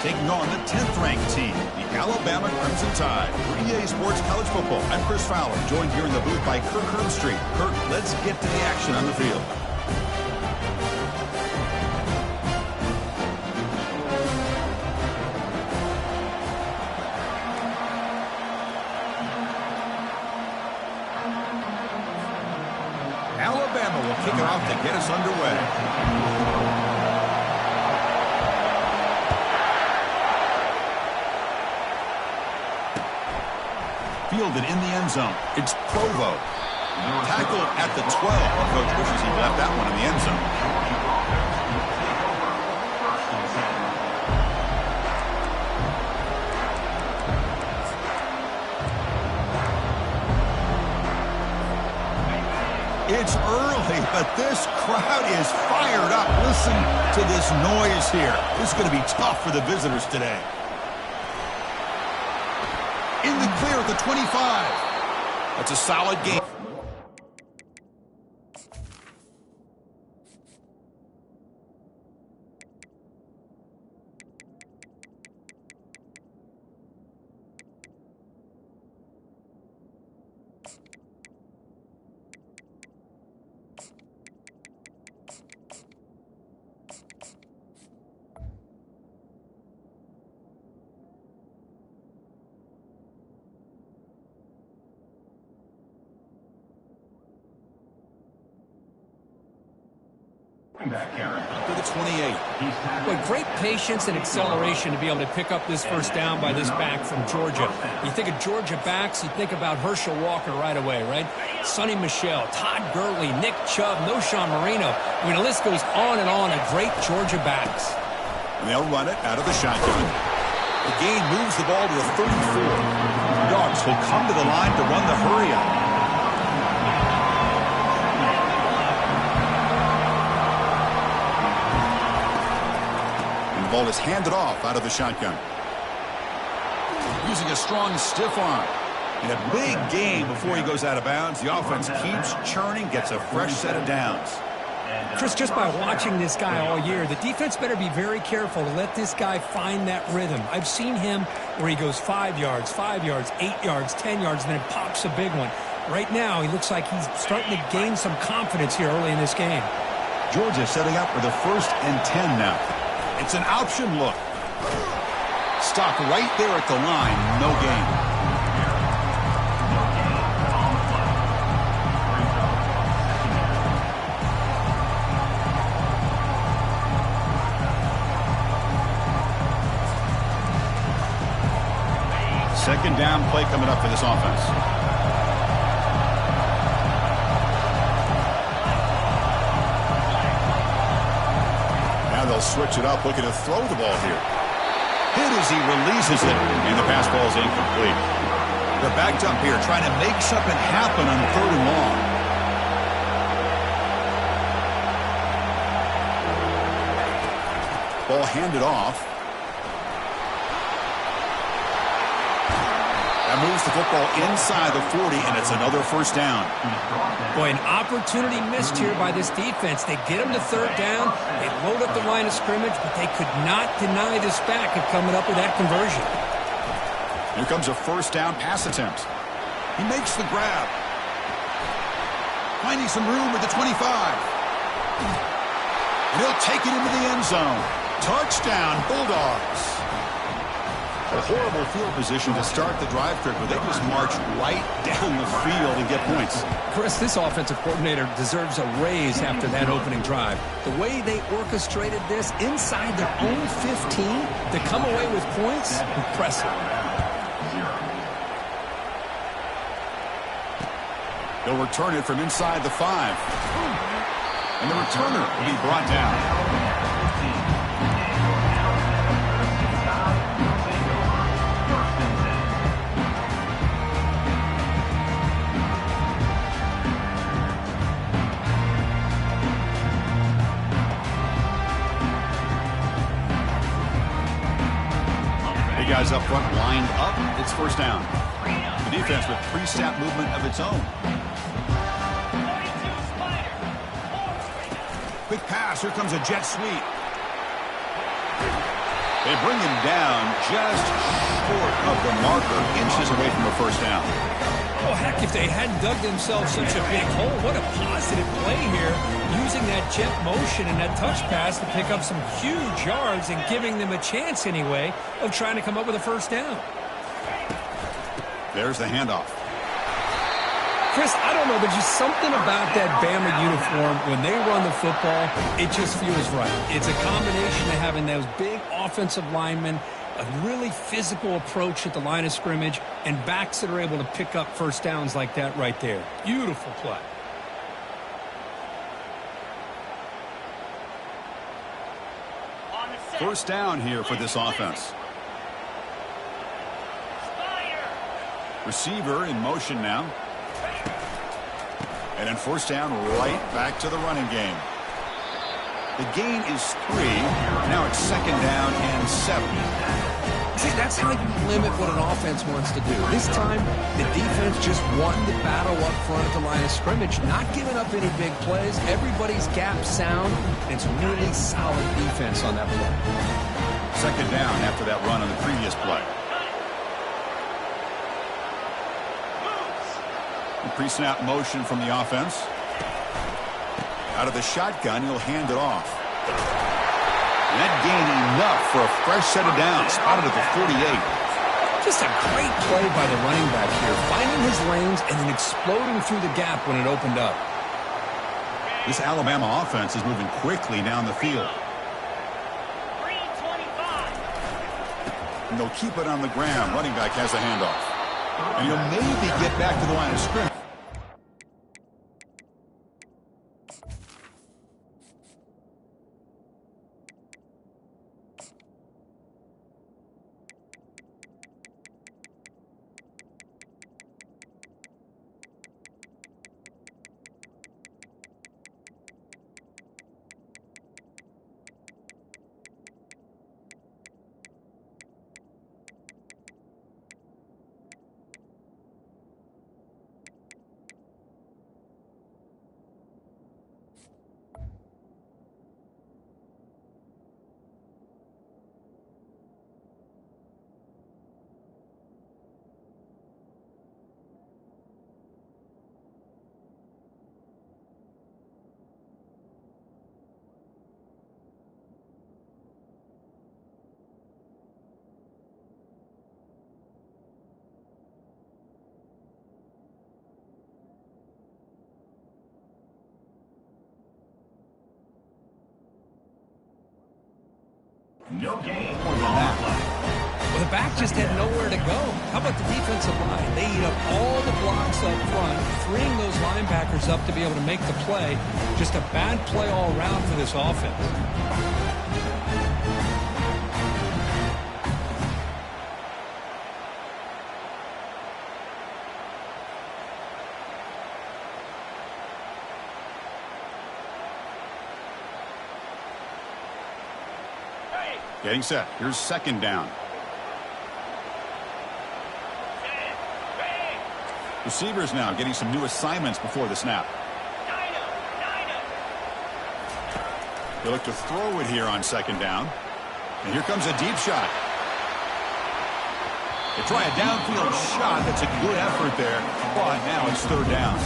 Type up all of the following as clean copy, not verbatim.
taking on the 10th-ranked team, the Alabama Crimson Tide. For EA Sports College Football, I'm Chris Fowler, joined here in the booth by Kirk Herbstreit. Kirk, let's get to the action on the field. Alabama will kick it off to get us underway. Fielded in the end zone. It's Provo. Tackle at the 12. Coach wishes he left that one in the end zone. It's early, but this crowd is fired up. Listen to this noise here. This is going to be tough for the visitors today. In the clear at the 25. That's a solid game. To the 28. Boy, great patience and acceleration to be able to pick up this first down by this back from Georgia. You think of Georgia backs, you think about Herschel Walker right away, right? Sonny Michel, Todd Gurley, Nick Chubb, Noshawn Marino. I mean, the list goes on and on of great Georgia backs. And they'll run it out of the shotgun. The gain moves the ball to the 34. Dogs will come to the line to run the hurry-up. Ball is handed off out of the shotgun. Using a strong stiff arm. In a big game before he goes out of bounds, the offense keeps churning, gets a fresh set of downs. Chris, just by watching this guy all year, the defense better be very careful to let this guy find that rhythm. I've seen him where he goes 5 yards, 8 yards, 10 yards, and then it pops a big one. Right now, he looks like he's starting to gain some confidence here early in this game. Georgia setting up for the 1st and 10 now. It's an option look. Stop right there at the line. No gain. Second down play coming up for this offense. They'll switch it up, looking to throw the ball here. Hit as he releases it, and the pass ball is incomplete. They're backed up here, trying to make something happen on 3rd and long. Ball handed off. That moves the football inside the 40, and it's another first down. Boy, an opportunity missed here by this defense. They get him to 3rd down. They load up the line of scrimmage, but they could not deny this back of coming up with that conversion. Here comes a first down pass attempt. He makes the grab. Finding some room at the 25. And he'll take it into the end zone. Touchdown, Bulldogs. A horrible field position to start the drive, Kirk, but they just march right down the field and get points. Chris, this offensive coordinator deserves a raise after that opening drive. The way they orchestrated this inside their own 15 to come away with points, impressive. They'll return it from inside the 5. And the returner will be brought down. Guys up front lined up. It's first down. The defense with pre-snap movement of its own. Quick pass. Here comes a jet sweep. They bring him down just short of the marker, inches away from a first down. Oh, heck, if they hadn't dug themselves such a big hole, what a positive play here, using that jet motion and that touch pass to pick up some huge yards and giving them a chance anyway of trying to come up with a first down. There's the handoff. Chris, I don't know, there's just something about that Bama uniform. When they run the football, it just feels right. It's a combination of having those big offensive linemen, a really physical approach at the line of scrimmage, and backs that are able to pick up first downs like that right there. Beautiful play. First down here for this offense. Receiver in motion now. And then first down, right back to the running game. The gain is 3. Now it's second down and 7. See, that's how you limit what an offense wants to do. This time, the defense just won the battle up front at the line of scrimmage, not giving up any big plays. Everybody's gap sound. It's really solid defense on that play. Second down after that run on the previous play. Pre-snap motion from the offense. Out of the shotgun, he'll hand it off. And that gained enough for a fresh set of downs. Spotted at the 48. Just a great play by the running back here, finding his lanes and then exploding through the gap when it opened up. This Alabama offense is moving quickly down the field. And they'll keep it on the ground. Running back has the handoff. And he'll maybe get back to the line of scrimmage. No gain. Well, the back just had nowhere to go. How about the defensive line? They eat up all the blocks up front, freeing those linebackers up to be able to make the play. Just a bad play all around for this offense. Getting set. Here's second down. Receivers now getting some new assignments before the snap. They look to throw it here on second down. And here comes a deep shot. They try a downfield shot. That's a good effort there. But now it's third down.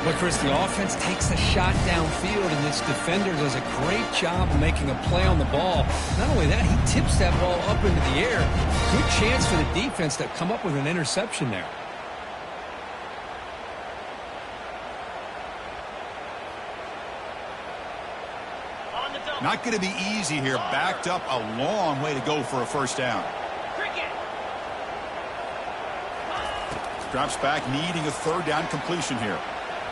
But, Chris, the offense takes a shot downfield, and this defender does a great job of making a play on the ball. Not only that, he tips that ball up into the air. Good chance for the defense to come up with an interception there. Not going to be easy here. Backed up a long way to go for a first down. Drops back, needing a third down completion here.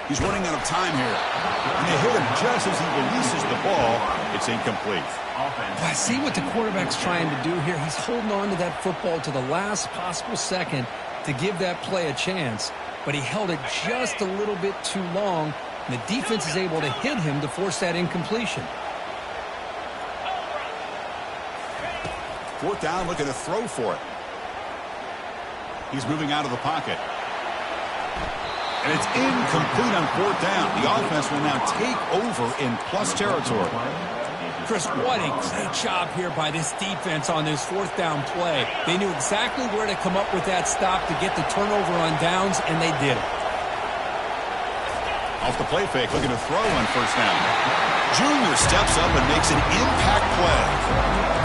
He's running out of time here. And they hit him just as he releases the ball. It's incomplete. I see what the quarterback's trying to do here. He's holding on to that football to the last possible second to give that play a chance. But he held it just a little bit too long. And the defense is able to hit him to force that incompletion. Fourth down, looking to throw for it. He's moving out of the pocket. And it's incomplete on fourth down. The offense will now take over in plus territory. Chris, what a great job here by this defense on this fourth down play. They knew exactly where to come up with that stop to get the turnover on downs, and they did it. Off the play fake, looking to throw on first down. Junior steps up and makes an impact play.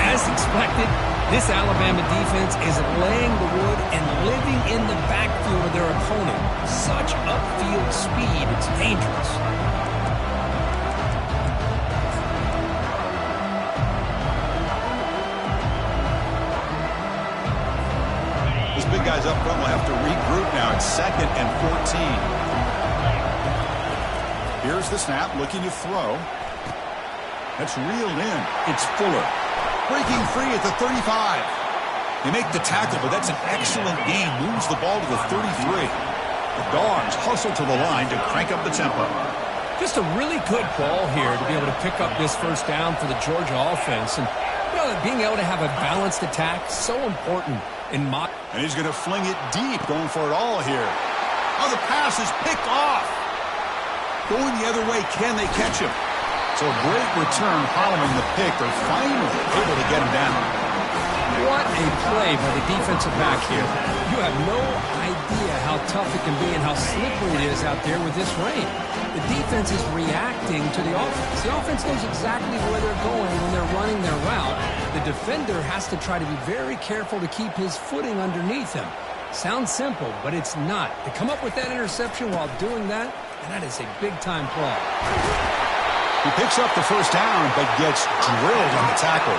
As expected, this Alabama defense is laying the wood and living in the backfield of their opponent. Such upfield speed, it's dangerous. This big guy's up front will have to regroup now. It's 2nd and 14. Here's the snap, looking to throw. That's reeled in. It's Fuller. Breaking free at the 35. They make the tackle, but that's an excellent gain. Moves the ball to the 33. The Dogs hustle to the line to crank up the tempo. Just a really good ball here to be able to pick up this first down for the Georgia offense. And, you know, being able to have a balanced attack, so important in my... And he's going to fling it deep, going for it all here. Oh, the pass is picked off. Going the other way, can they catch him? So a great return following the pick. They're finally able to get him down. What a play by the defensive back here. You have no idea how tough it can be and how slippery it is out there with this rain. The defense is reacting to the offense. The offense knows exactly where they're going when they're running their route. The defender has to try to be very careful to keep his footing underneath him. Sounds simple, but it's not. To come up with that interception while doing that, and that is a big-time play. He picks up the first down, but gets drilled on the tackle.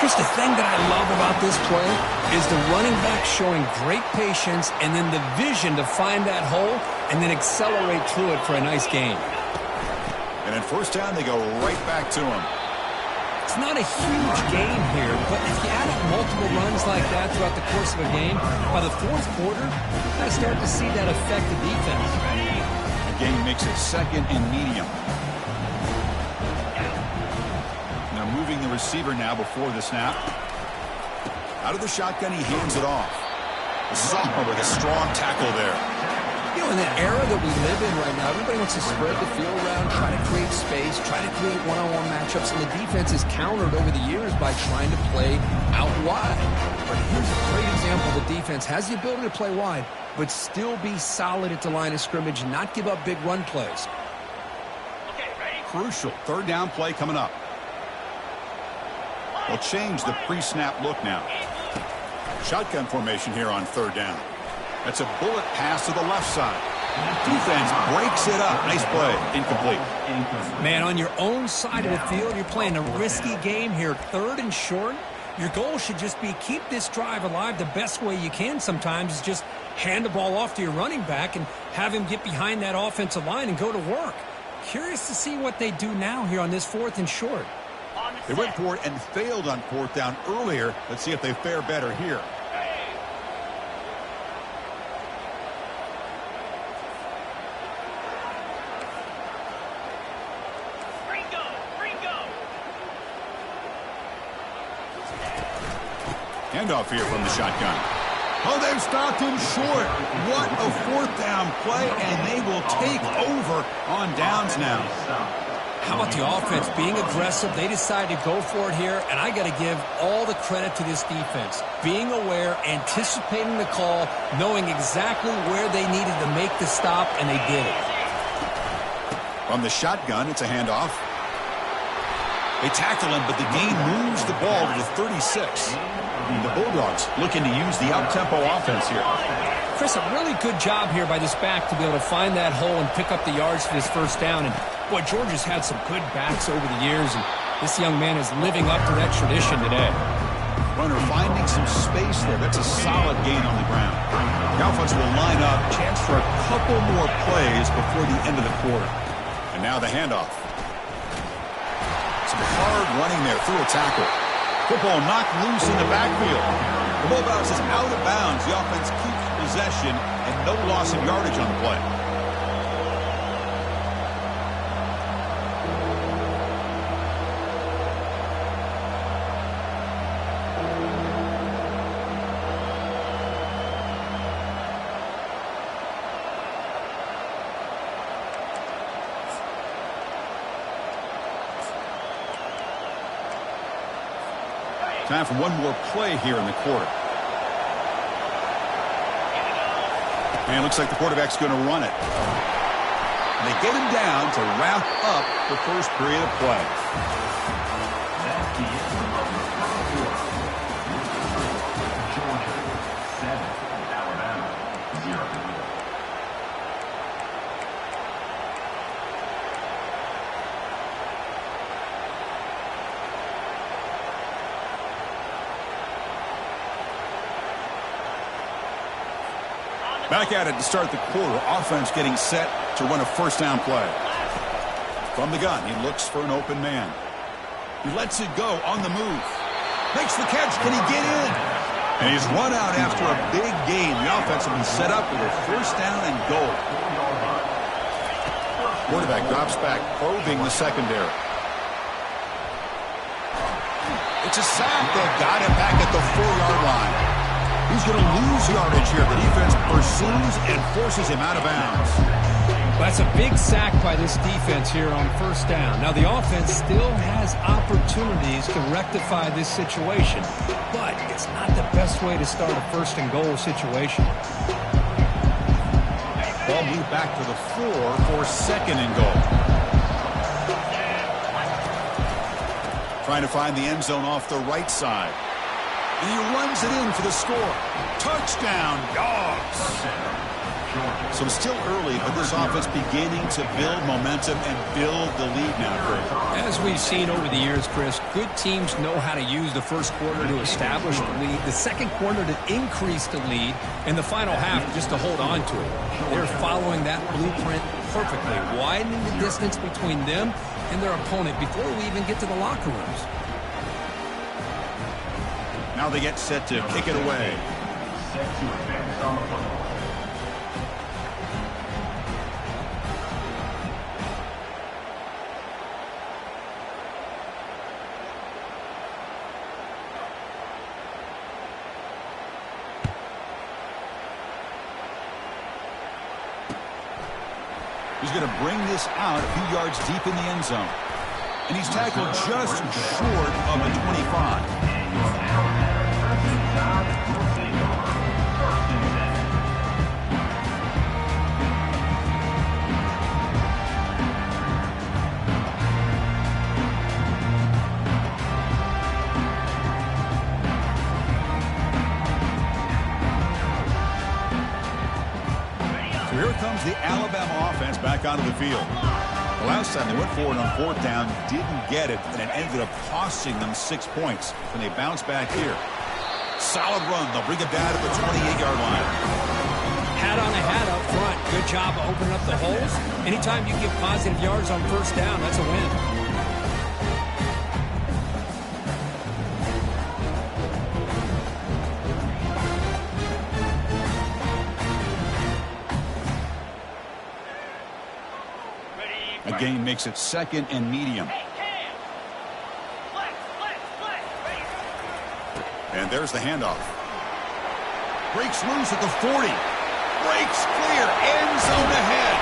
Chris, the thing that I love about this play is the running back showing great patience and then the vision to find that hole and then accelerate through it for a nice gain. And at first down, they go right back to him. It's not a huge gain here, but if you add up multiple runs like that throughout the course of a game, by the fourth quarter, I start to see that affect the defense. The game makes it 2nd and medium. Now moving the receiver now before the snap. Out of the shotgun, he hands it off. The sophomore with a strong tackle there. You know, in the era that we live in right now, everybody wants to spread the field around, try to create space, try to create one-on-one matchups, and the defense is countered over the years by trying to play out wide. But here's a great example. The defense has the ability to play wide, but still be solid at the line of scrimmage and not give up big run plays. Okay, ready? Crucial third down play coming up. We'll change the pre-snap look now. Shotgun formation here on third down. That's a bullet pass to the left side. Defense breaks it up. Nice play. Incomplete. Man, on your own side of the field, you're playing a risky game here. 3rd and short. Your goal should just be keep this drive alive the best way you can sometimes is just hand the ball off to your running back and have him get behind that offensive line and go to work. Curious to see what they do now here on this 4th and short. They went for it and failed on 4th down earlier. Let's see if they fare better here. Handoff here from the shotgun. Oh, they've stopped him short. What a 4th down play, and they will take over on downs now. How about the offense being aggressive? They decided to go for it here, and I got to give all the credit to this defense. Being aware, anticipating the call, knowing exactly where they needed to make the stop, and they did it. From the shotgun, it's a handoff. They tackle him, but the gain moves the ball to the 36. The Bulldogs looking to use the up-tempo offense here. Chris, a really good job here by this back to be able to find that hole and pick up the yards for this first down. And, boy, Georgia's had some good backs over the years, and this young man is living up to that tradition today. Runner finding some space there. That's a solid gain on the ground. The offense will line up. Chance for a couple more plays before the end of the quarter. And now the handoff. Some hard running there through a tackle. Football knocked loose in the backfield. The Bulldogs is out of bounds. The offense keeps possession and no loss of yardage on the play. Time for one more play here in the quarter. And it looks like the quarterback's going to run it. And they get him down to wrap up the first period of play. Back at it to start the quarter. Offense getting set to run a first down play. From the gun, he looks for an open man. He lets it go on the move. Makes the catch. Can he get in? And he's run out after a big gain. The offense will be set up with a first down and goal. Quarterback drops back, probing the secondary. It's a sack. They got him back at the 4-yard line. He's going to lose yardage here. The defense pursues and forces him out of bounds. That's a big sack by this defense here on first down. Now, the offense still has opportunities to rectify this situation, but it's not the best way to start a first and goal situation. Ball moved back to the 4 for second and goal. Trying to find the end zone off the right side. And he runs it in for the score. Touchdown, Dogs. So still early, but this offense beginning to build momentum and build the lead now, Chris. As we've seen over the years, Chris, good teams know how to use the first quarter to establish the lead, the second quarter to increase the lead, and the final half just to hold on to it. They're following that blueprint perfectly, widening the distance between them and their opponent before we even get to the locker rooms. Now they get set to kick it away. He's going to bring this out a few yards deep in the end zone. And he's tackled just short of the 25. So here comes the Alabama offense back onto the field. The last time they went forward on fourth down, didn't get it, and it ended up costing them 6 points. And they bounce back here. Solid run. They'll bring it down to the 28-yard line. Hat on a hat up front. Good job of opening up the holes. Anytime you get positive yards on first down, that's a win. A gain makes it second and medium. And there's the handoff. Breaks loose at the 40. Breaks clear. End zone ahead.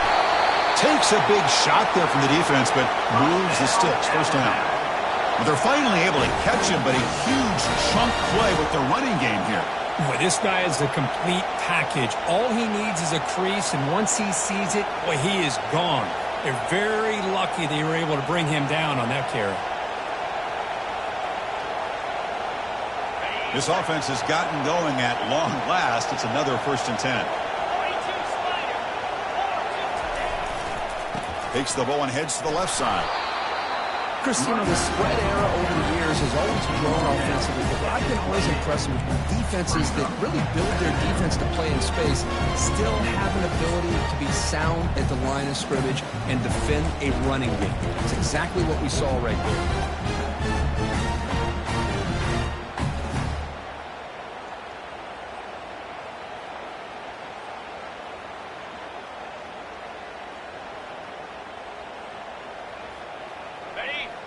Takes a big shot there from the defense, but moves the sticks. First down. Well, they're finally able to catch him, but a huge chunk play with the running game here. Boy, this guy is the complete package. All he needs is a crease, and once he sees it, boy, he is gone. They're very lucky they were able to bring him down on that carry. This offense has gotten going at long last. It's another 1st and 10. Takes the ball and heads to the left side. Chris, you know, the spread era over the years has always grown offensively, but I've been always impressed with defenses that really build their defense to play in space, still have an ability to be sound at the line of scrimmage and defend a running game. It's exactly what we saw right there.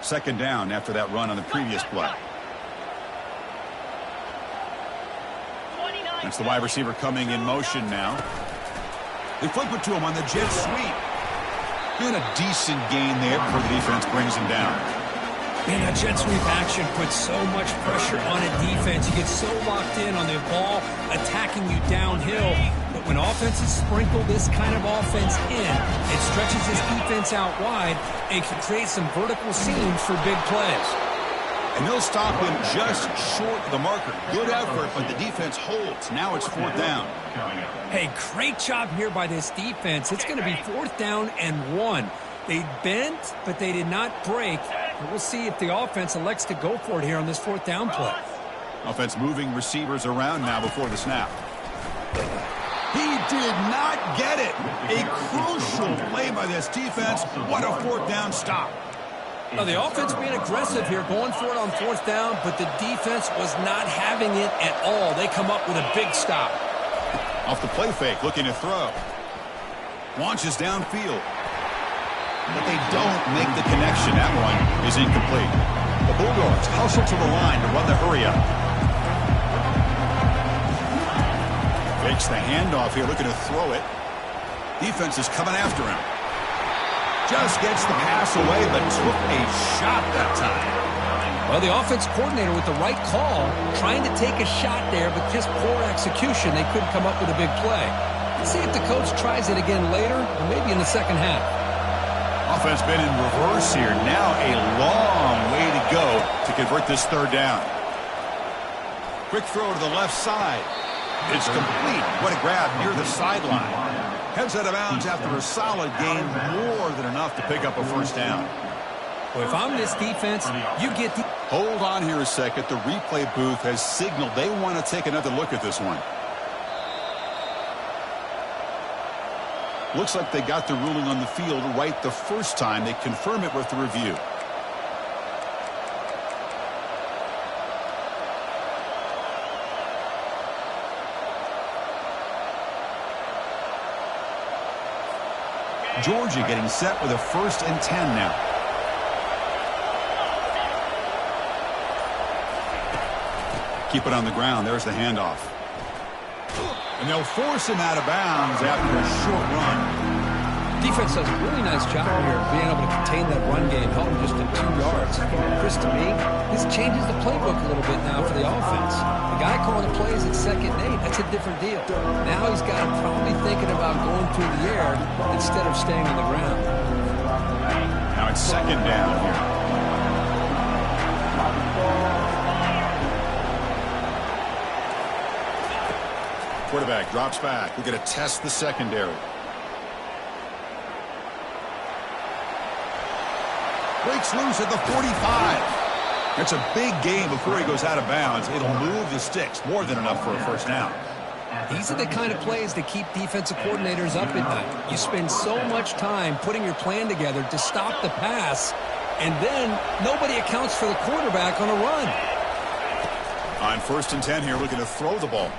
Second down after that run on the previous play. That's the wide receiver coming in motion now. They flip it to him on the jet sweep. And a decent gain there before the defense brings him down. Man, that jet sweep action puts so much pressure on a defense. You get so locked in on the ball attacking you downhill. But when offenses sprinkle this kind of offense in, it stretches this defense out wide and can create some vertical seams for big plays. And they'll stop him just short of the marker. Good effort, but the defense holds. Now it's 4th down. Hey, great job here by this defense. It's going to be 4th down and 1. They bent, but they did not break. And we'll see if the offense elects to go for it here on this 4th down play. Offense moving receivers around now before the snap. He did not get it. A crucial play by this defense. What a 4th down stop. Now, the offense being aggressive here, going for it on 4th down, but the defense was not having it at all. They come up with a big stop. Off the play fake, looking to throw. Launches downfield. But they don't make the connection. That one is incomplete. The Bulldogs hustle to the line to run the hurry-up. Fakes the handoff here, looking to throw it. Defense is coming after him. Just gets the pass away, but took a shot that time. Well, the offense coordinator with the right call, trying to take a shot there, but just poor execution. They couldn't come up with a big play. Let's see if the coach tries it again later, or maybe in the second half. Offense been in reverse here. Now a long way to go to convert this 3rd down. Quick throw to the left side. It's complete. What a grab near the sideline. Heads out of bounds after a solid gain, more than enough to pick up a 1st down. Well, if I'm this defense, you get the... Hold on here a second. The replay booth has signaled they want to take another look at this one. Looks like they got the ruling on the field right the first time. They confirm it with the review. Georgia getting set with a 1st and 10 now. Keep it on the ground. There's the handoff. And they'll force him out of bounds after a short run. Defense does a really nice job here of being able to contain that run game, held him just at 2 yards. Chris, to me, this changes the playbook a little bit now for the offense. The guy calling the plays at 2nd and 8, that's a different deal. Now he's got him probably thinking about going through the air instead of staying on the ground. Now it's 2nd down here. Quarterback drops back. We're going to test the secondary. Breaks loose at the 45. It's a big game before he goes out of bounds. It'll move the sticks. More than enough for a 1st down. These are the kind of plays that keep defensive coordinators up at night. You spend so much time putting your plan together to stop the pass, and then nobody accounts for the quarterback on a run. On 1st and 10 here, looking to throw the ball.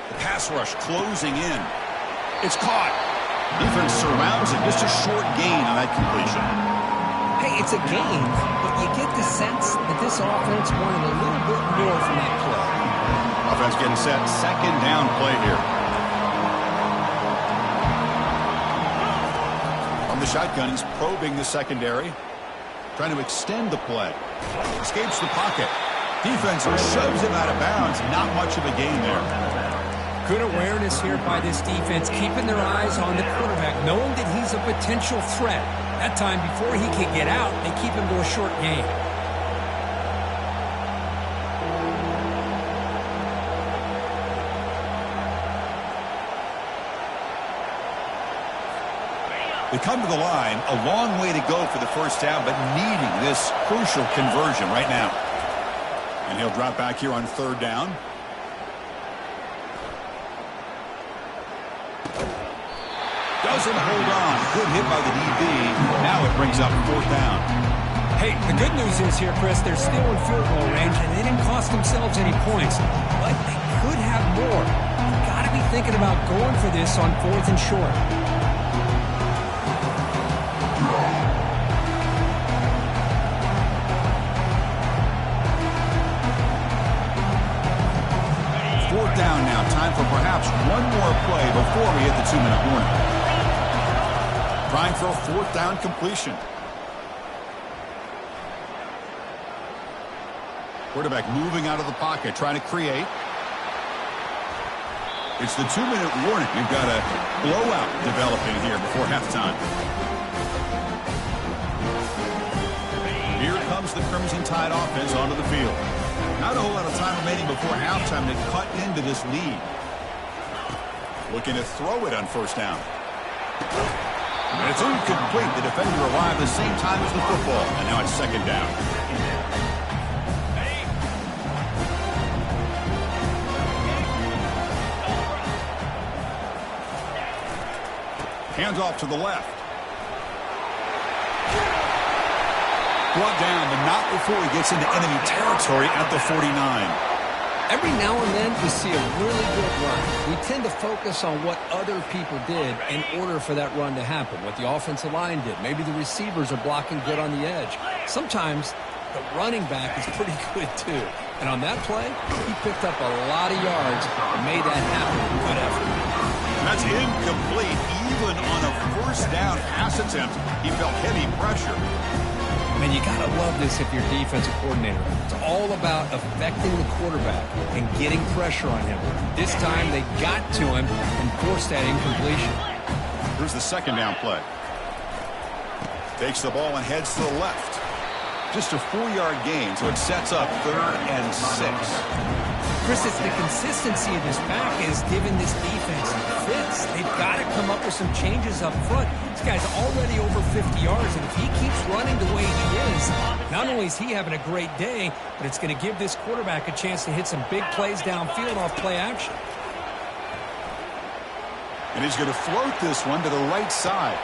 The pass rush closing in. It's caught. Defense surrounds it. Just a short gain on that completion. Hey, it's a gain, but you get the sense that this offense wanted a little bit more from that play. Offense getting set. 2nd down play here. On the shotgun, he's probing the secondary. Trying to extend the play. Escapes the pocket. Defense shoves him out of bounds. Not much of a gain there. Good awareness here by this defense, keeping their eyes on the quarterback, knowing that he's a potential threat. That time, before he can get out, they keep him to a short game. They come to the line, a long way to go for the 1st down, but needing this crucial conversion right now. And he'll drop back here on 3rd down. Doesn't hold on. Good hit by the DB. Now it brings up 4th down. Hey, the good news is here, Chris, they're still in field goal range, and they didn't cost themselves any points. But they could have more. You've got to be thinking about going for this on 4th and short. Down now. Time for perhaps one more play before we hit the 2-minute warning. Trying for a 4th down completion. Quarterback moving out of the pocket, trying to create. It's the 2-minute warning. You've got a blowout developing here before halftime. Here comes the Crimson Tide offense onto the field. Not a whole lot of time remaining before halftime to cut into this lead. Looking to throw it on first down. And it's incomplete. The defender arrived the same time as the football, and now it's second down. Hands off to the left. Brought down, but not before he gets into enemy territory at the 49. Every now and then we see a really good run. We tend to focus on what other people did in order for that run to happen, what the offensive line did. Maybe the receivers are blocking good on the edge. Sometimes the running back is pretty good too. And on that play, he picked up a lot of yards and made that happen with good effort. That's incomplete. Even on a first down pass attempt, he felt heavy pressure. Man, you got to love this if you're defensive coordinator. It's all about affecting the quarterback and getting pressure on him. This time they got to him and forced that incompletion. Here's the second down play. Takes the ball and heads to the left. Just a 4-yard gain, so it sets up 3rd and 6. Chris, it's the consistency of this back is giving this defense fits. They've got to come up with some changes up front. This guy's already over 50 yards, and if he keeps running the way he is, not only is he having a great day, but it's going to give this quarterback a chance to hit some big plays downfield off play action. And he's going to float this one to the right side.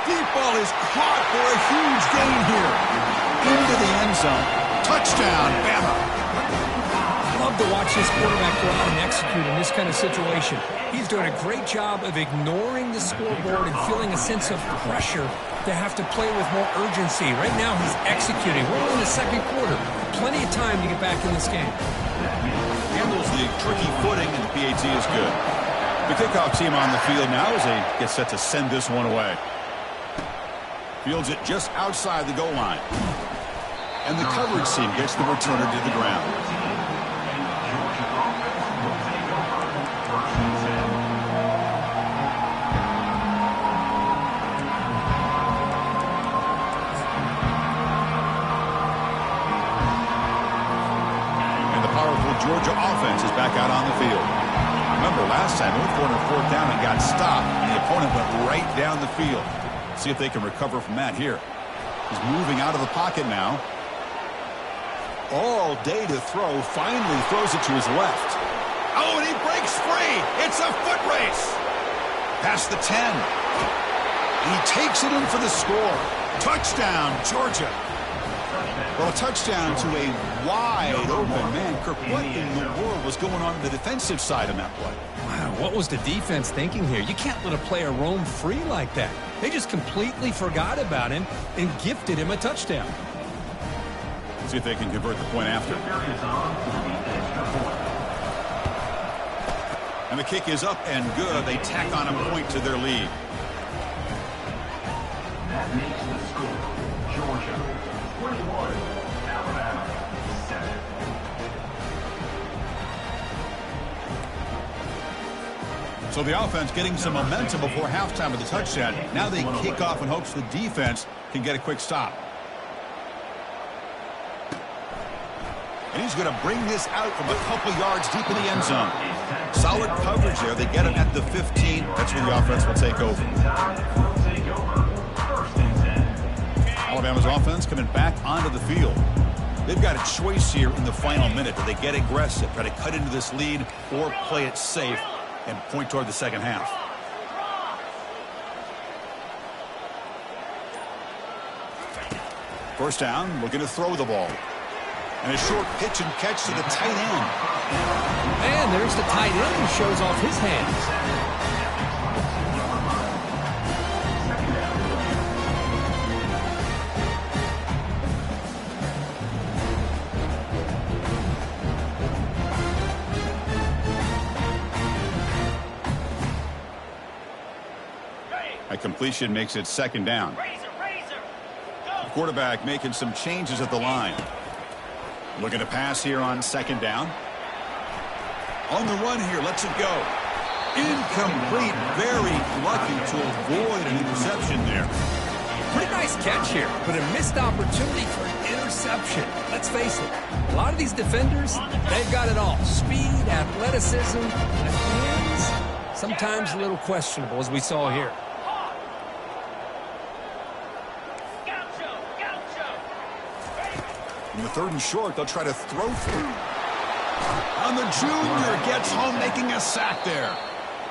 Deep ball is caught for a huge gain here. Into the end zone. Touchdown, Bama. Love to watch this quarterback go out and execute in this kind of situation. He's doing a great job of ignoring the scoreboard and feeling a sense of pressure to have to play with more urgency. Right now he's executing. We're in the second quarter. Plenty of time to get back in this game. Handles the tricky footing, and the PAT is good. The kickoff team on the field now as they get set to send this one away. Fields it just outside the goal line. And the coverage team gets the returner to the ground. Georgia offense is back out on the field. Remember, last time, they were on 4th down and got stopped, and the opponent went right down the field. See if they can recover from that here. He's moving out of the pocket now. All day to throw. Finally throws it to his left. Oh, and he breaks free. It's a foot race. Past the 10. And he takes it in for the score. Touchdown, Georgia. Well, a touchdown to a wide-open man. Kirk, what in the world was going on the defensive side of that play? Wow, what was the defense thinking here? You can't let a player roam free like that. They just completely forgot about him and gifted him a touchdown. See if they can convert the point after. And the kick is up and good. They tack on a point to their lead. That makes the score Georgia 21, Alabama 7. So the offense getting some momentum before halftime with the touchdown. Now they kick off in hopes the defense can get a quick stop. And he's going to bring this out from a couple yards deep in the end zone. Solid coverage there. They get him at the 15. That's where the offense will take over. Alabama's offense coming back onto the field. They've got a choice here in the final minute. Do they get aggressive, try to cut into this lead, or play it safe and point toward the second half? First down, looking to throw the ball. And a short pitch and catch to the tight end. And there's the tight end who shows off his hands. A completion makes it second down. The quarterback making some changes at the line. Looking to pass here on second down. On the run here, lets it go. Incomplete. Very lucky to avoid an interception there. Pretty nice catch here, but a missed opportunity for an interception. Let's face it, a lot of these defenders, they've got it all. Speed, athleticism, and hands, sometimes a little questionable, as we saw here. In the 3rd and short, they'll try to throw through. And the junior gets home, making a sack there.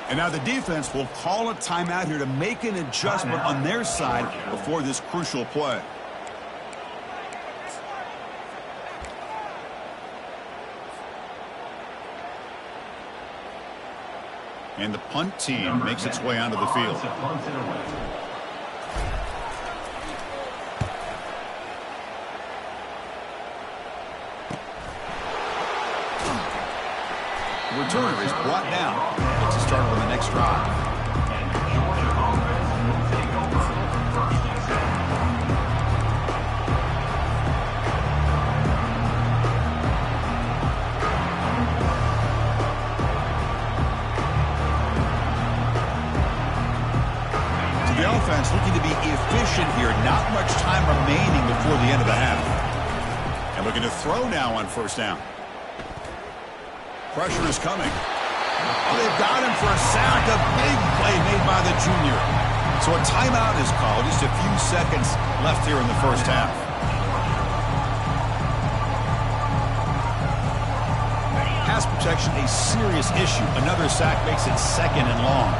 And now the defense will call a timeout here to make an adjustment on their side before this crucial play. And the punt team makes its way onto the field. The returner is brought down. Gets a start on the next drive. To the offense, looking to be efficient here. Not much time remaining before the end of the half. And looking to throw now on 1st down. Pressure is coming. Oh, they've got him for a sack. A big play made by the junior. So a timeout is called. Just a few seconds left here in the 1st half. Pass protection, a serious issue. Another sack makes it 2nd and long.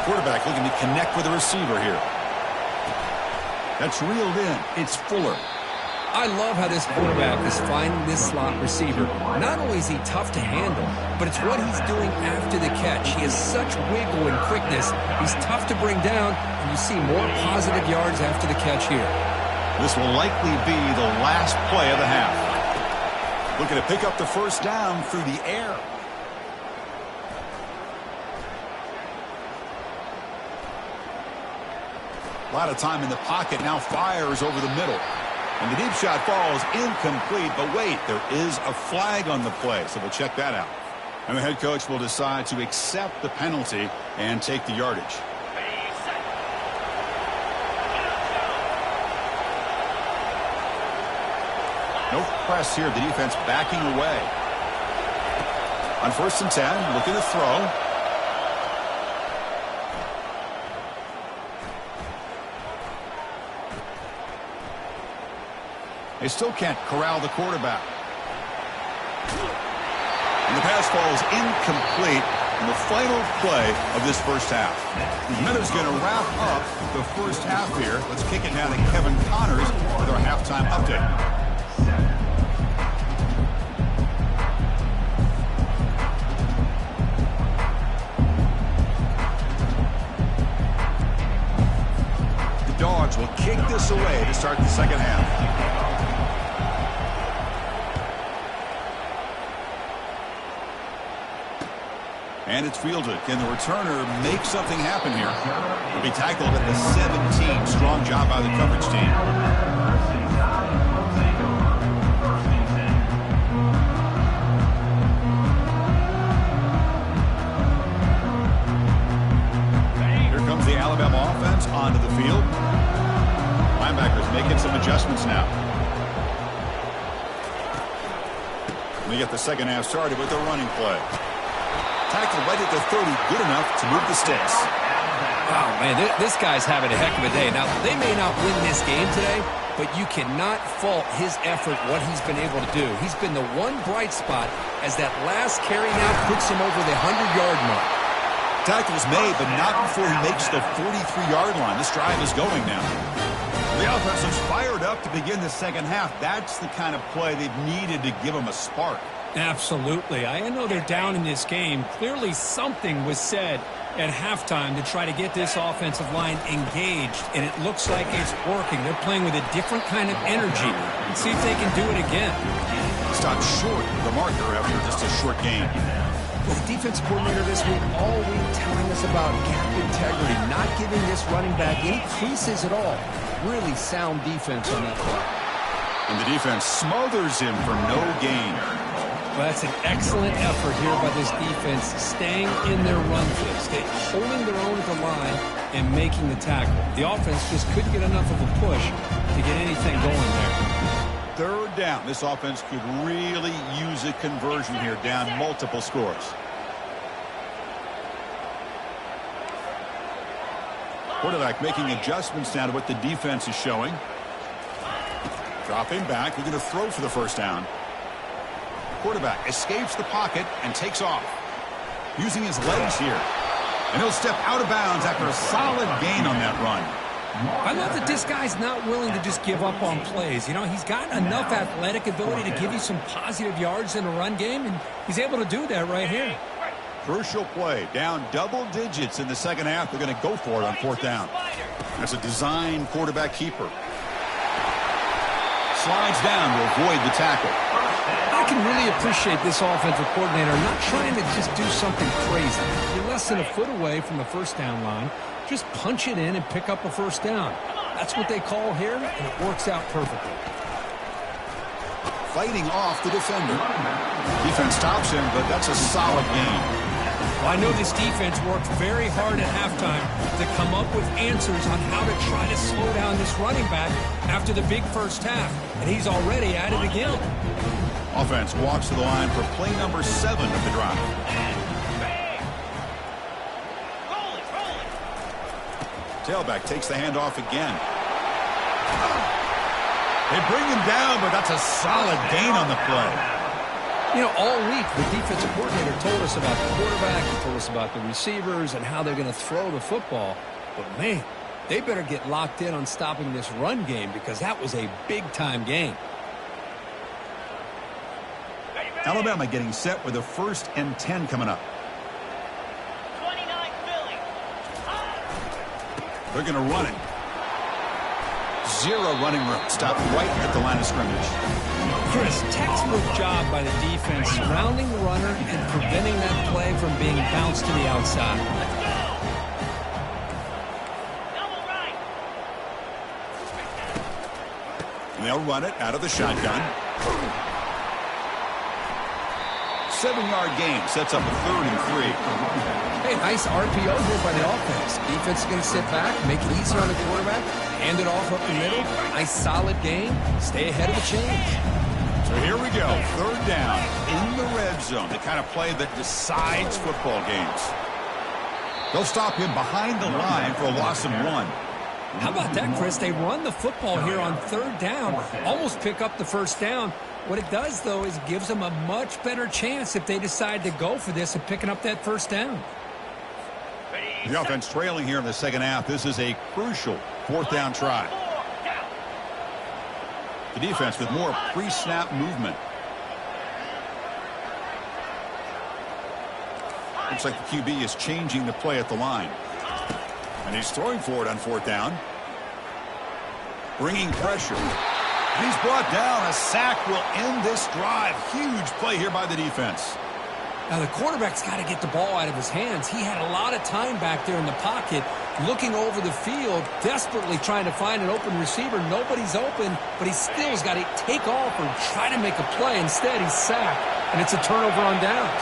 Quarterback looking to connect with the receiver here. That's reeled in. It's Fuller. I love how this quarterback is finding this slot receiver. Not only is he tough to handle, but it's what he's doing after the catch. He has such wiggle and quickness. He's tough to bring down, and you see more positive yards after the catch here. This will likely be the last play of the half. Looking to pick up the 1st down through the air. A lot of time in the pocket. Now fires over the middle. And the deep shot falls incomplete, but wait, there is a flag on the play, so we'll check that out. And the head coach will decide to accept the penalty and take the yardage. No press here, the defense backing away. On 1st and 10, looking to throw. They still can't corral the quarterback. And the pass falls incomplete in the final play of this 1st half. Minutes going to wrap up the 1st half here. Let's kick it now to Kevin Connors with our halftime update. The Dogs will kick this away to start the 2nd half. And it's fielded. Can the returner make something happen here? He'll be tackled at the 17. Strong job by the coverage team. Here comes the Alabama offense onto the field. Linebackers making some adjustments now. We get the 2nd half started with a running play. Tackled right at the 30, good enough to move the sticks. Wow, man, this guy's having a heck of a day. Now, they may not win this game today, but you cannot fault his effort, what he's been able to do. He's been the one bright spot as that last carry now puts him over the 100-yard mark. Tackle's made, but not before he makes the 43-yard line. This drive is going now. The offense is fired up to begin the 2nd half. That's the kind of play they've needed to give them a spark. Absolutely. I know they're down in this game. Clearly something was said at halftime to try to get this offensive line engaged, and it looks like it's working. They're playing with a different kind of energy. Let's see if they can do it again. Stopped short of the marker after just a short game. Well, the defense coordinator this week all week telling us about gap integrity, not giving this running back any creases at all. Really sound defense on that play. And the defense smothers him for no gain. Well, that's an excellent effort here by this defense, staying in their run fit, holding their own at the line and making the tackle. The offense just couldn't get enough of a push to get anything going there. Third down. This offense could really use a conversion here, down multiple scores. Quarterback making adjustments now to what the defense is showing. Dropping back. We're going to throw for the first down. Quarterback escapes the pocket and takes off. Using his legs here. And he'll step out of bounds after a solid gain on that run. I love that this guy's not willing to just give up on plays. You know, he's got enough athletic ability to give you some positive yards in a run game, and he's able to do that right here. Crucial play. Down double digits in the second half. They're going to go for it on fourth down. That's a design quarterback keeper. Slides down to avoid the tackle. I can really appreciate this offensive coordinator not trying to just do something crazy. You're less than a foot away from the first down line. Just punch it in and pick up a first down. That's what they call here, and it works out perfectly. Fighting off the defender. Defense stops him, but that's a solid gain. Well, I know this defense worked very hard at halftime to come up with answers on how to try to slow down this running back after the big first half, and he's already at it again. Offense walks to the line for play number 7 of the drive. Tailback takes the handoff again. They bring him down, but that's a solid gain on the play. You know, all week the defensive coordinator told us about the quarterback, he told us about the receivers and how they're going to throw the football. But, man, they better get locked in on stopping this run game because that was a big-time game. Alabama getting set with a 1st and 10 coming up. 29 Philly. They're going to run it. 0 running room. Stopped right at the line of scrimmage. Chris, textbook job by the defense surrounding the runner and preventing that play from being bounced to the outside. Double right. And they'll run it out of the shotgun. 7-yard gain sets up a 3rd and 3. Hey, nice RPO here by the offense. Defense is going to sit back, make it easier on the quarterback, hand it off up the middle. Nice solid gain. Stay ahead of the change. So here we go. 3rd down in the red zone. The kind of play that decides football games. They'll stop him behind the line for a loss of 1. How about that, Chris? They run the football here on 3rd down, almost pick up the first down. What it does, though, is it gives them a much better chance if they decide to go for this and picking up that first down. The offense trailing here in the second half. This is a crucial 4th down try. The defense with more pre-snap movement. Looks like the QB is changing the play at the line. And he's throwing for it on 4th down. Bringing pressure. He's brought down. A sack will end this drive. Huge play here by the defense. Now, the quarterback's got to get the ball out of his hands. He had a lot of time back there in the pocket, looking over the field, desperately trying to find an open receiver. Nobody's open, but he still's got to take off or try to make a play. Instead, he's sacked, and it's a turnover on downs.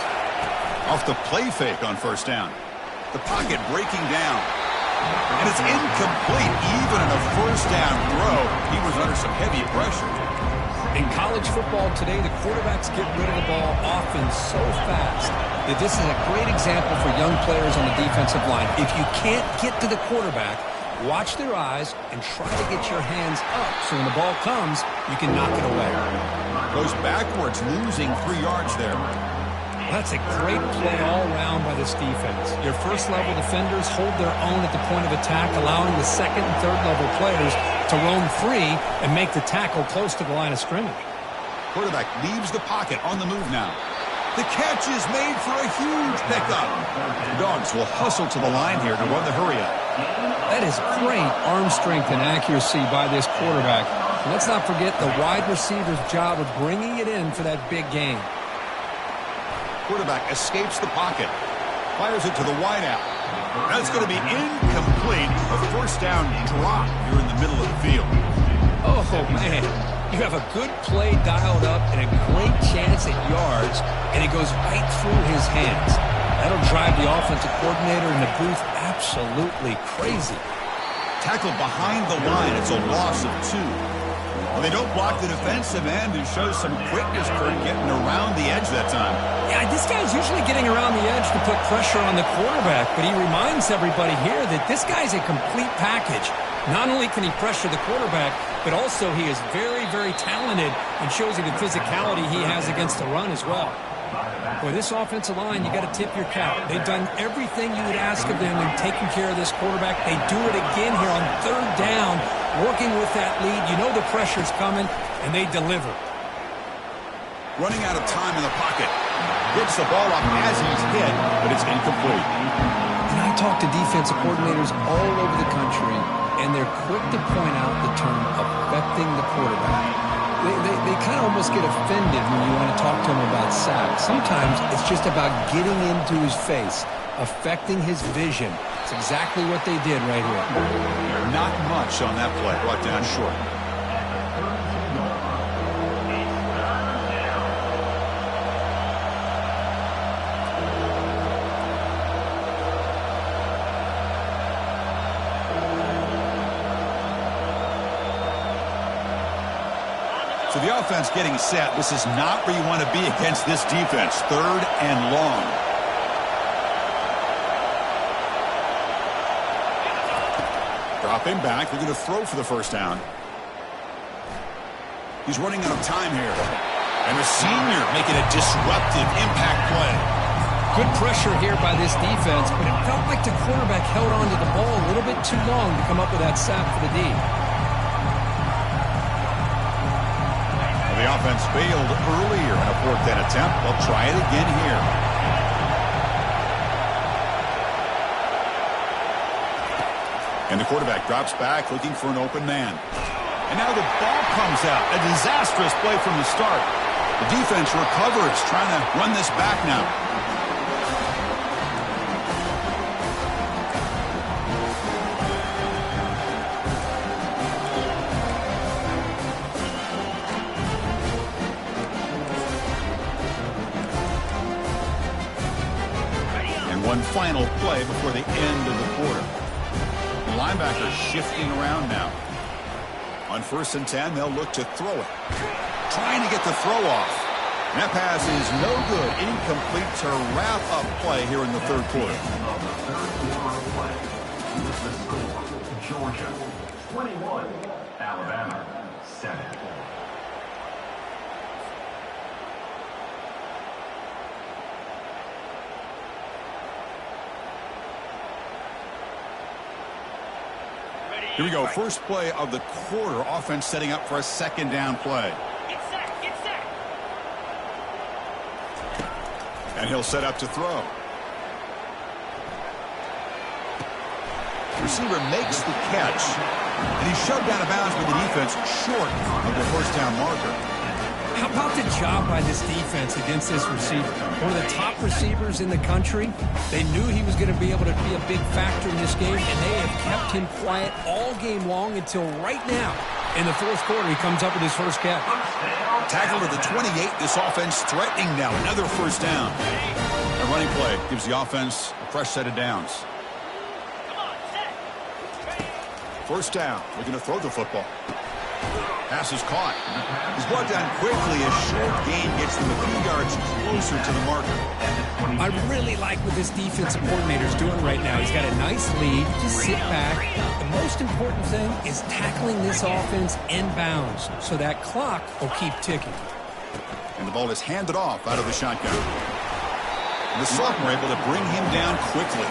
Off the play fake on 1st down. The pocket breaking down. And it's incomplete. Even in a 1st down throw, he was under some heavy pressure. In college football today, the quarterbacks get rid of the ball often so fast that this is a great example for young players on the defensive line. If you can't get to the quarterback, watch their eyes and try to get your hands up so when the ball comes, you can knock it away. Goes backwards, losing 3 yards there. That's a great play all around by this defense. Your first-level defenders hold their own at the point of attack, allowing the second and third-level players to roam free and make the tackle close to the line of scrimmage. Quarterback leaves the pocket on the move now. The catch is made for a huge pickup. The Dogs will hustle to the line here to run the hurry-up. That is great arm strength and accuracy by this quarterback. And let's not forget the wide receiver's job of bringing it in for that big gain. Quarterback escapes the pocket. Fires it to the wideout. That's going to be incomplete. A first down drop here in the middle of the field. Oh, man. You have a good play dialed up and a great chance at yards, and it goes right through his hands. That'll drive the offensive coordinator in the booth absolutely crazy. Tackled behind the line. It's a loss of 2. Well, they don't block the defensive end and show some quickness, Kurt, getting around the edge that time. Yeah, this guy's usually getting around the edge to put pressure on the quarterback, but he reminds everybody here that this guy's a complete package. Not only can he pressure the quarterback, but also he is very, very talented and shows you the physicality he has against the run as well. Boy, this offensive line, you got to tip your cap. They've done everything you would ask of them in taking care of this quarterback. They do it again here on third down, working with that lead. You know the pressure's coming, and they deliver. Running out of time in the pocket. Gets the ball up as he's hit, but it's incomplete. And I talk to defensive coordinators all over the country, and they're quick to point out the term affecting the quarterback. They kind of almost get offended when you want to talk to them about sacks. Sometimes it's just about getting into his face, affecting his vision. It's exactly what they did right here. Not much on that play. Brought down short. So the offense getting set. This is not where you want to be against this defense. Third and long. Dropping back. They're going to throw for the first down. He's running out of time here. And the senior making a disruptive impact play. Good pressure here by this defense, but it felt like the quarterback held on to the ball a little bit too long to come up with that sack for the D. The offense failed earlier in a fourth down attempt. They'll try it again here. And the quarterback drops back looking for an open man. And now the ball comes out. A disastrous play from the start. The defense recovers, trying to run this back now. One final play before the end of the quarter. The linebacker shifting around now. On 1st and 10, they'll look to throw it. Trying to get the throw off. And that pass is no good. Incomplete to wrap up play here in the third quarter. Georgia 21, Alabama 7. Here we go. First play of the quarter. Offense setting up for a second down play. Get set, get set. And he'll set up to throw. Receiver makes the catch. And he's shoved out of bounds by the defense short of the first down marker. How about the job by this defense against this receiver? One of the top receivers in the country. They knew he was going to be able to be a big factor in this game, and they have kept him quiet all game long until right now. In the fourth quarter, he comes up with his first catch. Tackled at the 28. This offense threatening now. Another first down. A running play gives the offense a fresh set of downs. Come on, set. First down. Looking to throw the football. Pass is caught. He's brought down quickly. A short gain gets them a few yards closer to the marker. I really like what this defensive coordinator is doing right now. He's got a nice lead. Just sit back. The most important thing is tackling this offense inbounds so that clock will keep ticking. And the ball is handed off out of the shotgun. And the sophomore able to bring him down quickly.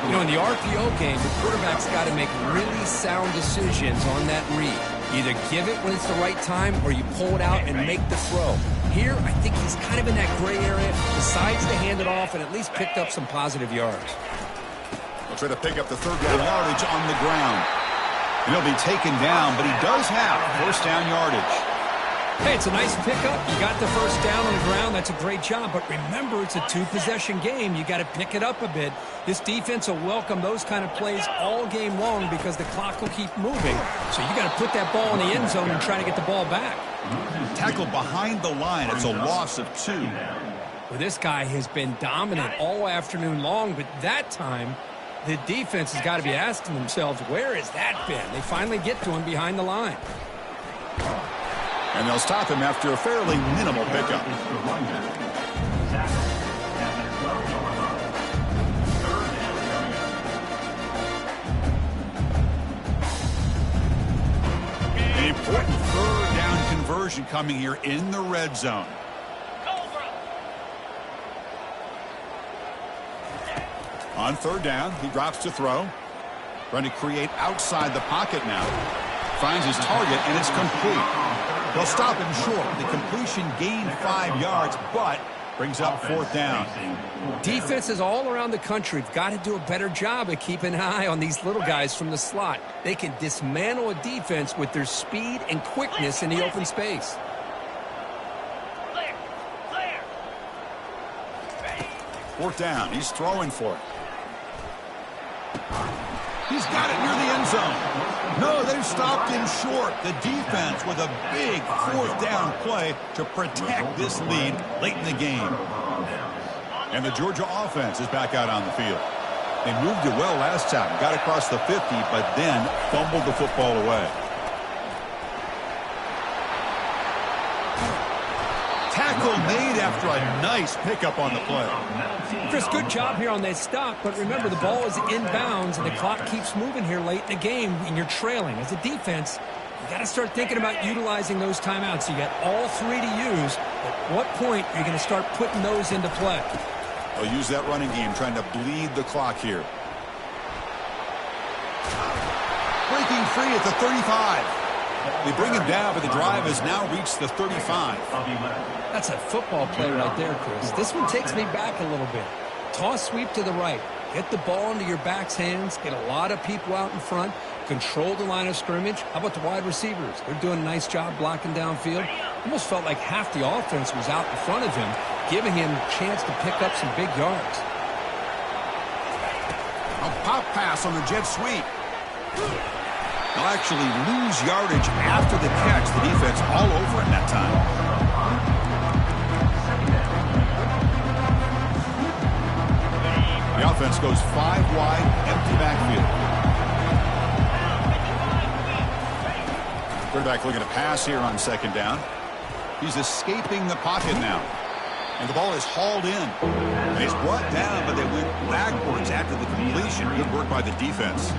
You know, in the RPO game, the quarterback's got to make really sound decisions on that read. Either give it when it's the right time or you pull it out and make the throw. Here, I think he's kind of in that gray area, decides to hand it off and at least picked up some positive yards. He'll try to pick up the third down yardage on the ground. And he'll be taken down, but he does have first down yardage. Hey, it's a nice pickup. You got the first down on the ground. That's a great job. But remember, it's a two-possession game. You got to pick it up a bit. This defense will welcome those kind of plays all game long because the clock will keep moving. So you got to put that ball in the end zone and try to get the ball back. Tackled behind the line. It's a loss of 2. Well, this guy has been dominant all afternoon long, but that time the defense has got to be asking themselves, where has that been? They finally get to him behind the line. And they'll stop him after a fairly minimal pickup. An important third down conversion coming here in the red zone. On third down, he drops to throw. Trying to create outside the pocket now. Finds his target, and it's complete. They'll stop him short. The completion gained 5 yards, but brings up fourth down. Defenses all around the country have got to do a better job of keeping an eye on these little guys from the slot. They can dismantle a defense with their speed and quickness in the open space. Fourth down. He's throwing for it. He's got it near the end zone. No, they've stopped him short. The defense with a big fourth down play to protect this lead late in the game. And the Georgia offense is back out on the field. They moved it well last time. Got across the 50, but then fumbled the football away. Tackle made after a nice pickup on the play. Chris, good job here on that stop, but remember the ball is inbounds and the clock keeps moving here late in the game and you're trailing. As a defense, you got to start thinking about utilizing those timeouts. You got all 3 to use. At what point are you going to start putting those into play? They'll use that running game, trying to bleed the clock here. Breaking free at the 35. They bring him down, but the drive has now reached the 35. That's a football play right there, Chris. This one takes me back a little bit. Toss sweep to the right. Get the ball into your back's hands. Get a lot of people out in front. Control the line of scrimmage. How about the wide receivers? They're doing a nice job blocking downfield. Almost felt like half the offense was out in front of him, giving him a chance to pick up some big yards. A pop pass on the jet sweep. They'll actually lose yardage after the catch. The defense all over him that time. The offense goes 5 wide, empty backfield. Quarterback looking to pass here on second down. He's escaping the pocket now. And the ball is hauled in. And he's brought down, but they went backwards after the completion. Good work by the defense.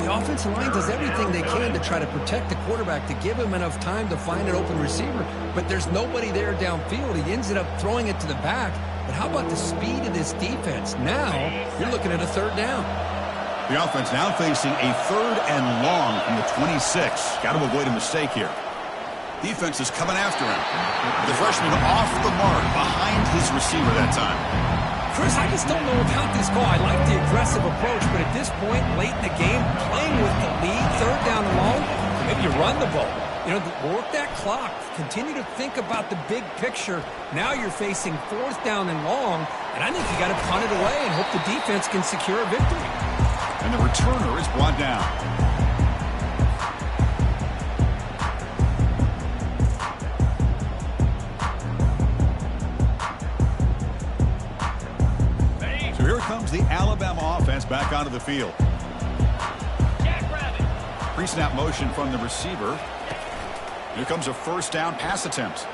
The offensive line does everything they can to try to protect the quarterback, to give him enough time to find an open receiver. But there's nobody there downfield. He ends up throwing it to the back. But how about the speed of this defense? Now you're looking at a third down. The offense now facing a third and long from the 26. Got to avoid a mistake here. Defense is coming after him. The freshman off the mark behind his receiver that time. Chris, I just don't know about this call. I like the aggressive approach, but at this point, late in the game, playing with the lead, third down and long, maybe you run the ball. You know, work that clock. Continue to think about the big picture. Now you're facing fourth down and long, and I think you got to punt it away and hope the defense can secure a victory. And the returner is brought down. Here comes the Alabama offense back onto the field. Pre-snap motion from the receiver. Here comes a first down pass attempt.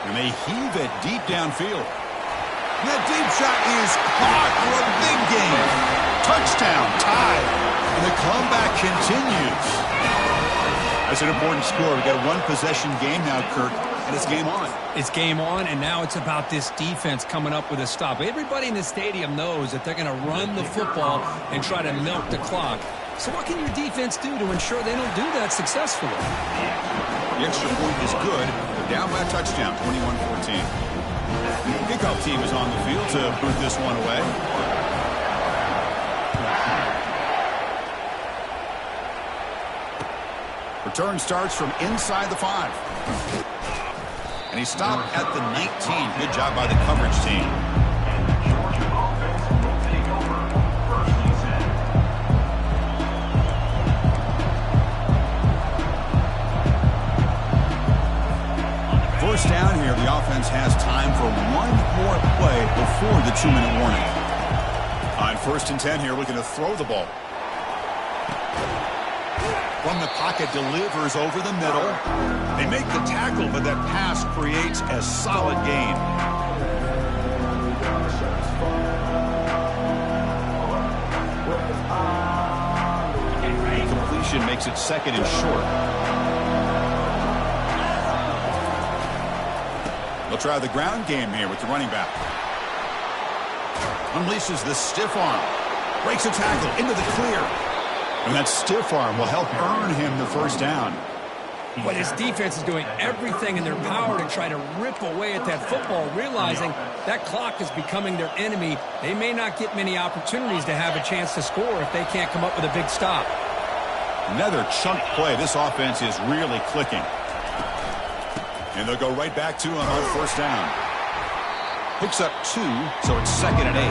And they heave it deep downfield. And that deep shot is caught for a big game. Touchdown, tied. And the comeback continues. That's an important score. We've got a one-possession game now, Kirk. And it's game on. It's game on, and now it's about this defense coming up with a stop. Everybody in the stadium knows that they're going to run the football and try to milk the clock. So what can your defense do to ensure they don't do that successfully? The extra point is good. They're down by a touchdown, 21-14. Kickoff team is on the field to boot this one away. Return starts from inside the 5. And he stopped at the 19. Good job by the coverage team. Georgia offense will take over first and 10. First down here, the offense has time for one more play before the 2-minute warning. On 1st and 10 here, looking to throw the ball. From the pocket, delivers over the middle. They make the tackle, but that pass creates a solid gain. Completion makes it 2nd and short. They'll try the ground game here with the running back. Unleashes the stiff arm. Breaks a tackle into the clear. And that stiff arm will help earn him the first down. But his defense is doing everything in their power to try to rip away at that football, realizing that clock is becoming their enemy. They may not get many opportunities to have a chance to score if they can't come up with a big stop. Another chunk play. This offense is really clicking. And they'll go right back to him on 1st down. Picks up 2, so it's 2nd and 8.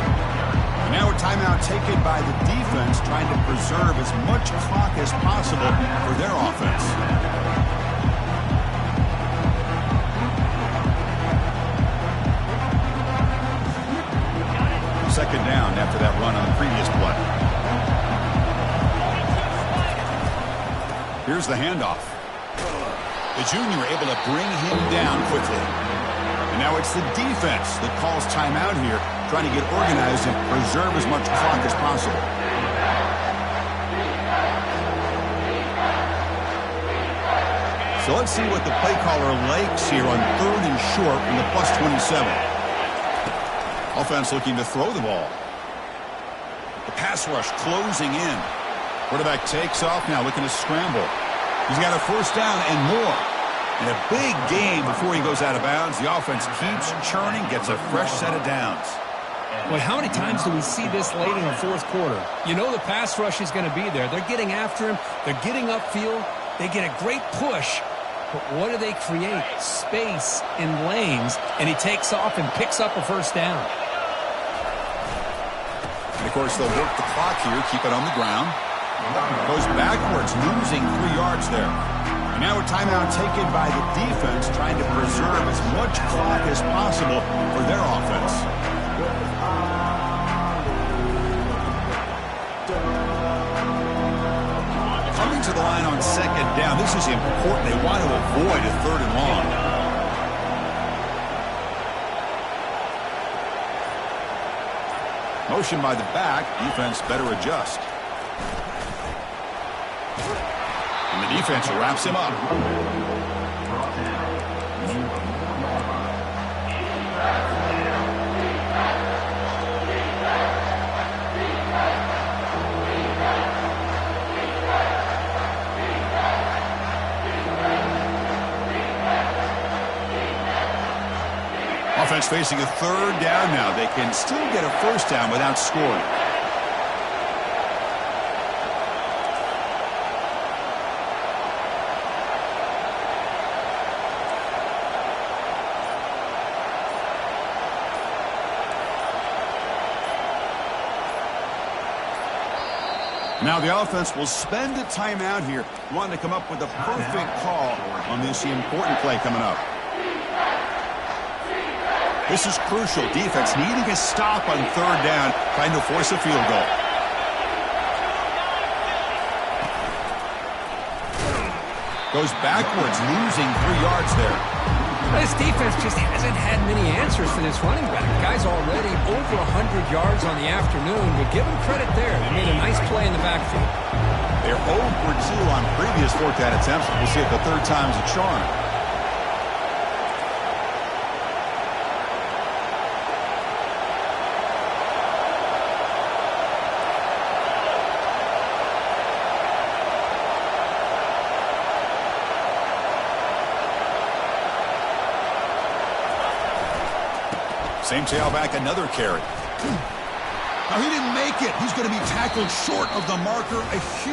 And now a timeout taken by the defense, trying to preserve as much clock as possible for their offense. Second down after that run on the previous play. Here's the handoff. The junior able to bring him down quickly. And now it's the defense that calls timeout here, trying to get organized and preserve as much clock as possible. So let's see what the play caller likes here on 3rd and short from the +27. Offense looking to throw the ball. The pass rush closing in. Quarterback takes off now, looking to scramble. He's got a 1st down and more. And a big gain before he goes out of bounds. The offense keeps churning, gets a fresh set of downs. Boy, how many times do we see this late in the 4th quarter? You know the pass rush is going to be there. They're getting after him. They're getting upfield. They get a great push. But what do they create? Space in lanes. And he takes off and picks up a 1st down. And, of course, they'll work the clock here, keep it on the ground. Goes backwards, losing 3 yards there. And now a timeout taken by the defense, trying to preserve as much clock as possible for their offense. Coming to the line on 2nd down. This is important. They want to avoid a 3rd and long. Motion by the back. Defense better adjust. And the defense wraps him up. Offense facing a 3rd down now. They can still get a 1st down without scoring. Now the offense will spend a timeout here, wanting to come up with a perfect call on this important play coming up. This is crucial. Defense needing a stop on 3rd down, trying to force a field goal. Goes backwards, losing 3 yards there. This defense just hasn't had many answers for this running back. Guy's already over 100 yards on the afternoon, but give him credit there. They made a nice play in the backfield. They're 0 for 2 on previous 4th down attempts. We'll see if the 3rd time's a charm. Same tailback, another carry. Now he didn't make it. He's going to be tackled short of the marker. A huge